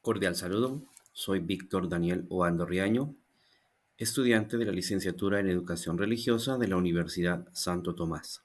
Cordial saludo, soy Víctor Daniel Oando Riaño, estudiante de la licenciatura en Educación Religiosa de la Universidad Santo Tomás.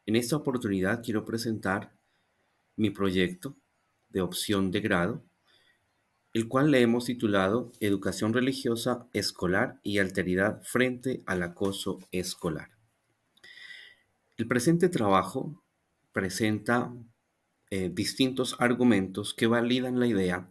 En esta oportunidad quiero presentar mi proyecto de opción de grado, el cual le hemos titulado Educación Religiosa Escolar y Alteridad frente al acoso escolar. El presente trabajo presenta distintos argumentos que validan la idea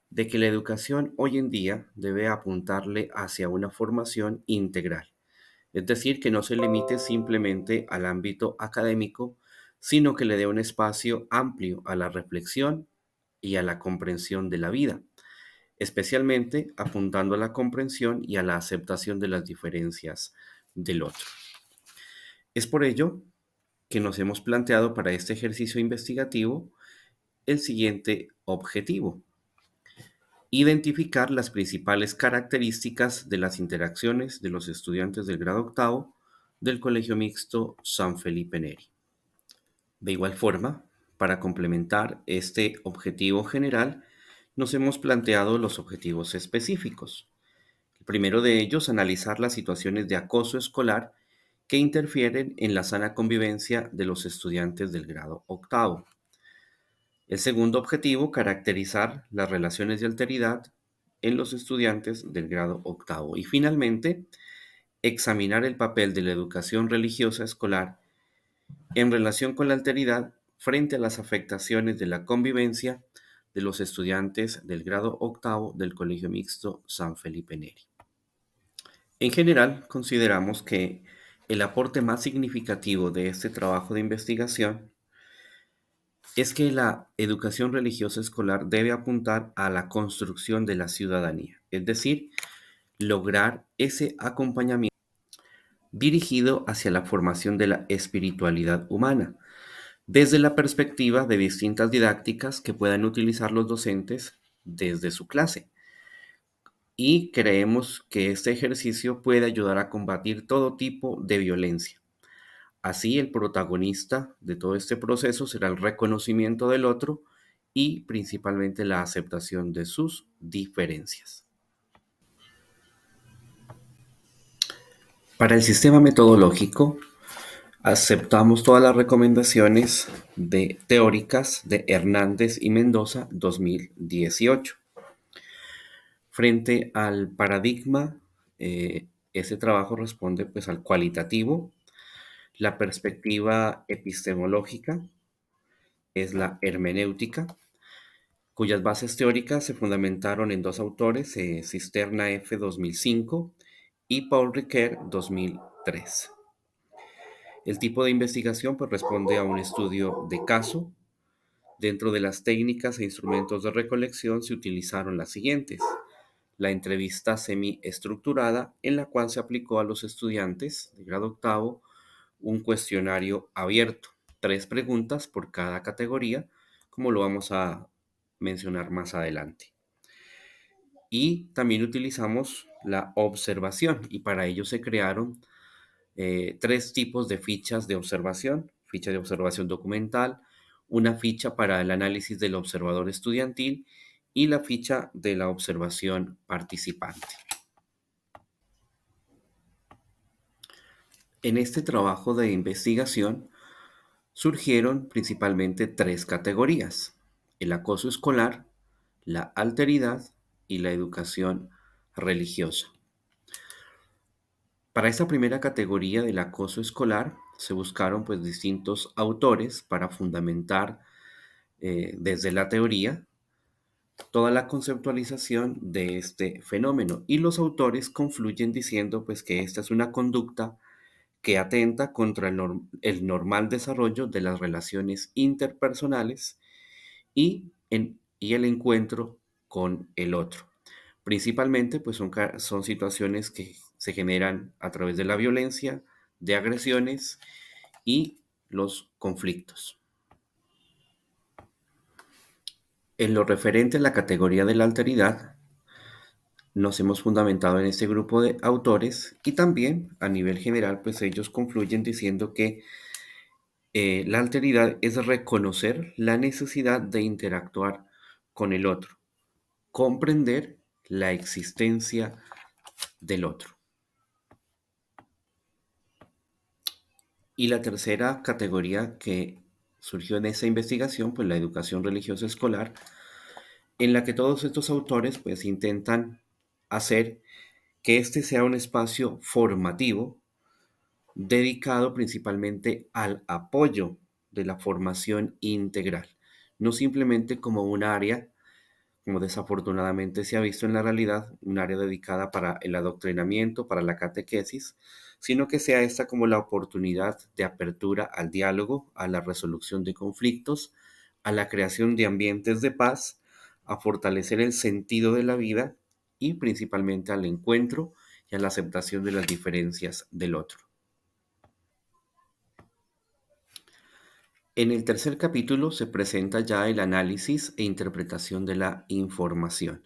de que la educación hoy en día debe apuntarle hacia una formación integral, es decir, que no se limite simplemente al ámbito académico, sino que le dé un espacio amplio a la reflexión y a la comprensión de la vida, especialmente apuntando a la comprensión y a la aceptación de las diferencias del otro. Es por ello que nos hemos planteado para este ejercicio investigativo el siguiente objetivo: identificar las principales características de las interacciones de los estudiantes del grado octavo del Colegio Mixto San Felipe Neri. De igual forma, para complementar este objetivo general, nos hemos planteado los objetivos específicos. El primero de ellos, analizar las situaciones de acoso escolar que interfieren en la sana convivencia de los estudiantes del grado octavo. El segundo objetivo, caracterizar las relaciones de alteridad en los estudiantes del grado octavo. Y finalmente, examinar el papel de la educación religiosa escolar en relación con la alteridad frente a las afectaciones de la convivencia de los estudiantes del grado octavo del Colegio Mixto San Felipe Neri. En general, consideramos que el aporte más significativo de este trabajo de investigación es que la educación religiosa escolar debe apuntar a la construcción de la ciudadanía, es decir, lograr ese acompañamiento dirigido hacia la formación de la espiritualidad humana, desde la perspectiva de distintas didácticas que puedan utilizar los docentes desde su clase. Y creemos que este ejercicio puede ayudar a combatir todo tipo de violencia. Así, el protagonista de todo este proceso será el reconocimiento del otro y principalmente la aceptación de sus diferencias. Para el sistema metodológico, aceptamos todas las recomendaciones teóricas de Hernández y Mendoza 2018. Frente al paradigma, ese trabajo responde pues al cualitativo. La perspectiva epistemológica es la hermenéutica, cuyas bases teóricas se fundamentaron en dos autores, Cisterna F. 2005 y Paul Ricoeur 2003. El tipo de investigación pues, responde a un estudio de caso. Dentro de las técnicas e instrumentos de recolección se utilizaron las siguientes: la entrevista semiestructurada, en la cual se aplicó a los estudiantes de grado octavo un cuestionario abierto, 3 preguntas por cada categoría, como lo vamos a mencionar más adelante. Y también utilizamos la observación, y para ello se crearon 3 tipos de fichas de observación: ficha de observación documental, una ficha para el análisis del observador estudiantil y la ficha de la observación participante. En este trabajo de investigación surgieron principalmente 3 categorías: el acoso escolar, la alteridad y la educación religiosa. Para esta primera categoría del acoso escolar se buscaron pues distintos autores para fundamentar desde la teoría toda la conceptualización de este fenómeno, y los autores confluyen diciendo pues que esta es una conducta que atenta contra el normal desarrollo de las relaciones interpersonales y el encuentro con el otro. Principalmente, pues son situaciones que se generan a través de la violencia, de agresiones y los conflictos. En lo referente a la categoría de la alteridad, nos hemos fundamentado en este grupo de autores, y también a nivel general, pues ellos confluyen diciendo que la alteridad es reconocer la necesidad de interactuar con el otro, comprender la existencia del otro. Y la tercera categoría que surgió en esa investigación, pues la educación religiosa escolar, en la que todos estos autores pues intentan hacer que este sea un espacio formativo dedicado principalmente al apoyo de la formación integral, no simplemente como un área, como desafortunadamente se ha visto en la realidad, un área dedicada para el adoctrinamiento, para la catequesis, sino que sea esta como la oportunidad de apertura al diálogo, a la resolución de conflictos, a la creación de ambientes de paz, a fortalecer el sentido de la vida y principalmente al encuentro y a la aceptación de las diferencias del otro. En el tercer capítulo se presenta ya el análisis e interpretación de la información.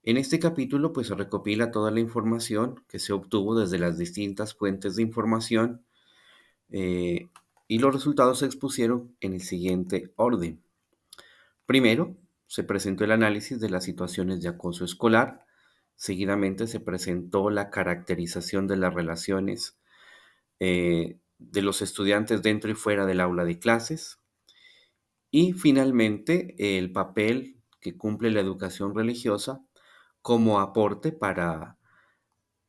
En este capítulo pues se recopila toda la información que se obtuvo desde las distintas fuentes de información eh, y los resultados se expusieron en el siguiente orden. Primero, se presentó el análisis de las situaciones de acoso escolar. Seguidamente se presentó la caracterización de las relaciones de los estudiantes dentro y fuera del aula de clases. Y finalmente, el papel que cumple la educación religiosa como aporte para,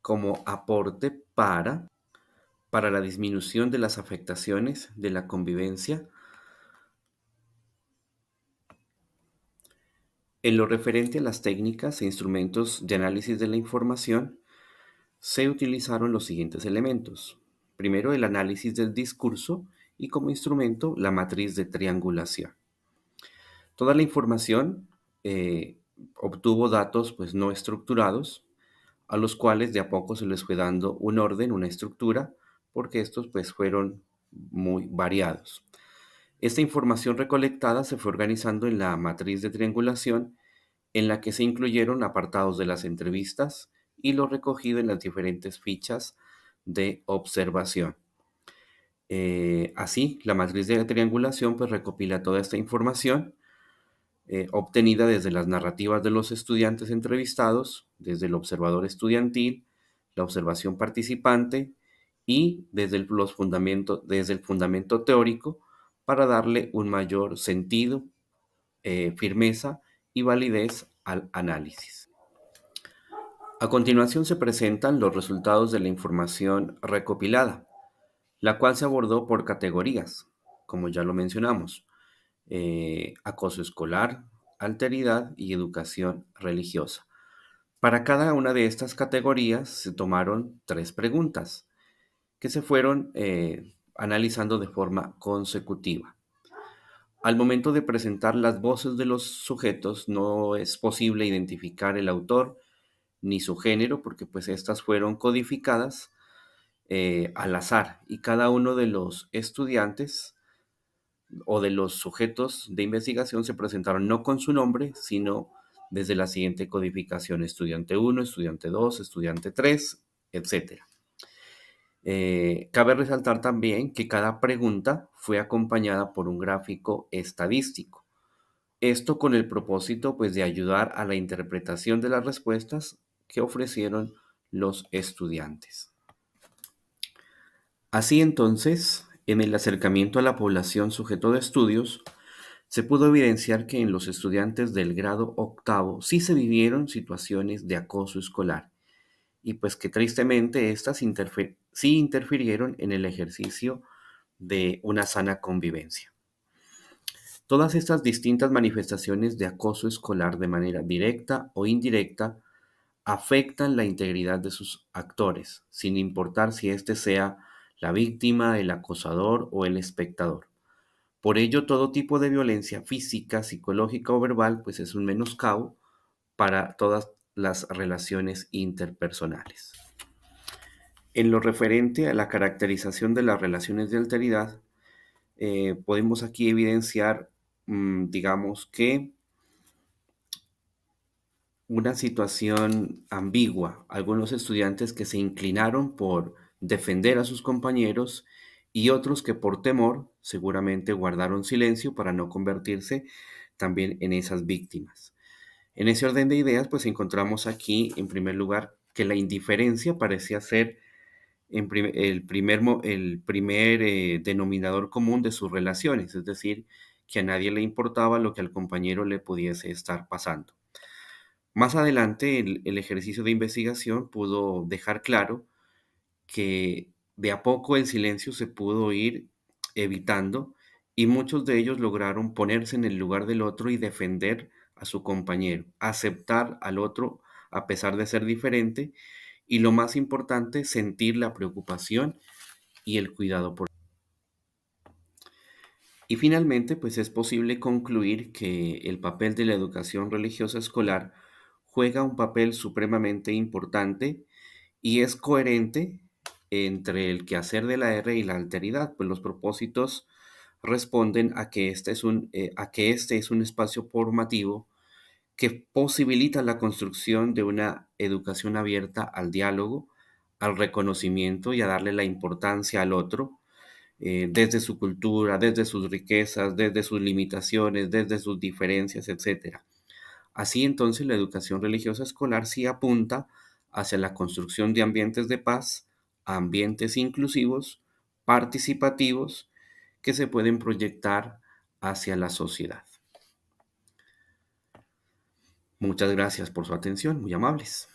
como aporte para la disminución de las afectaciones de la convivencia. En lo referente a las técnicas e instrumentos de análisis de la información, se utilizaron los siguientes elementos. Primero, el análisis del discurso y como instrumento la matriz de triangulación. Toda la información obtuvo datos pues, no estructurados, a los cuales de a poco se les fue dando un orden, una estructura, porque estos pues fueron muy variados. Esta información recolectada se fue organizando en la matriz de triangulación, en la que se incluyeron apartados de las entrevistas y lo recogido en las diferentes fichas de observación. Así, la matriz de triangulación pues recopila toda esta información obtenida desde las narrativas de los estudiantes entrevistados, desde el observador estudiantil, la observación participante y desde el fundamento teórico para darle un mayor sentido, firmeza y validez al análisis. A continuación se presentan los resultados de la información recopilada, la cual se abordó por categorías, como ya lo mencionamos: acoso escolar, alteridad y educación religiosa. Para cada una de estas categorías se tomaron 3 preguntas que se fueron analizando de forma consecutiva. Al momento de presentar las voces de los sujetos no es posible identificar el autor ni su género porque pues estas fueron codificadas al azar y cada uno de los estudiantes o de los sujetos de investigación se presentaron no con su nombre, sino desde la siguiente codificación: estudiante 1, estudiante 2, estudiante 3, etc. Cabe resaltar también que cada pregunta fue acompañada por un gráfico estadístico. Esto con el propósito pues, de ayudar a la interpretación de las respuestas que ofrecieron los estudiantes. Así entonces, en el acercamiento a la población sujeto de estudios, se pudo evidenciar que en los estudiantes del grado octavo sí se vivieron situaciones de acoso escolar y pues que tristemente estas sí interfirieron en el ejercicio de una sana convivencia. Todas estas distintas manifestaciones de acoso escolar de manera directa o indirecta afectan la integridad de sus actores, sin importar si éste sea la víctima, el acosador o el espectador. Por ello, todo tipo de violencia física, psicológica o verbal, pues es un menoscabo para todas las relaciones interpersonales. En lo referente a la caracterización de las relaciones de alteridad, podemos aquí evidenciar, digamos que una situación ambigua, algunos estudiantes que se inclinaron por defender a sus compañeros y otros que por temor seguramente guardaron silencio para no convertirse también en esas víctimas. En ese orden de ideas, pues encontramos aquí, en primer lugar, que la indiferencia parecía ser el primer denominador común de sus relaciones, es decir, que a nadie le importaba lo que al compañero le pudiese estar pasando. Más adelante, el ejercicio de investigación pudo dejar claro que de a poco el silencio se pudo ir evitando y muchos de ellos lograron ponerse en el lugar del otro y defender a su compañero, aceptar al otro a pesar de ser diferente y lo más importante, sentir la preocupación y el cuidado por. Y finalmente, pues es posible concluir que el papel de la educación religiosa escolar juega un papel supremamente importante y es coherente entre el quehacer de la R y la alteridad, pues los propósitos responden a que este es un espacio formativo que posibilita la construcción de una educación abierta al diálogo, al reconocimiento y a darle la importancia al otro, desde su cultura, desde sus riquezas, desde sus limitaciones, desde sus diferencias, etcétera. Así entonces la educación religiosa escolar sí apunta hacia la construcción de ambientes de paz, ambientes inclusivos, participativos, que se pueden proyectar hacia la sociedad. Muchas gracias por su atención, muy amables.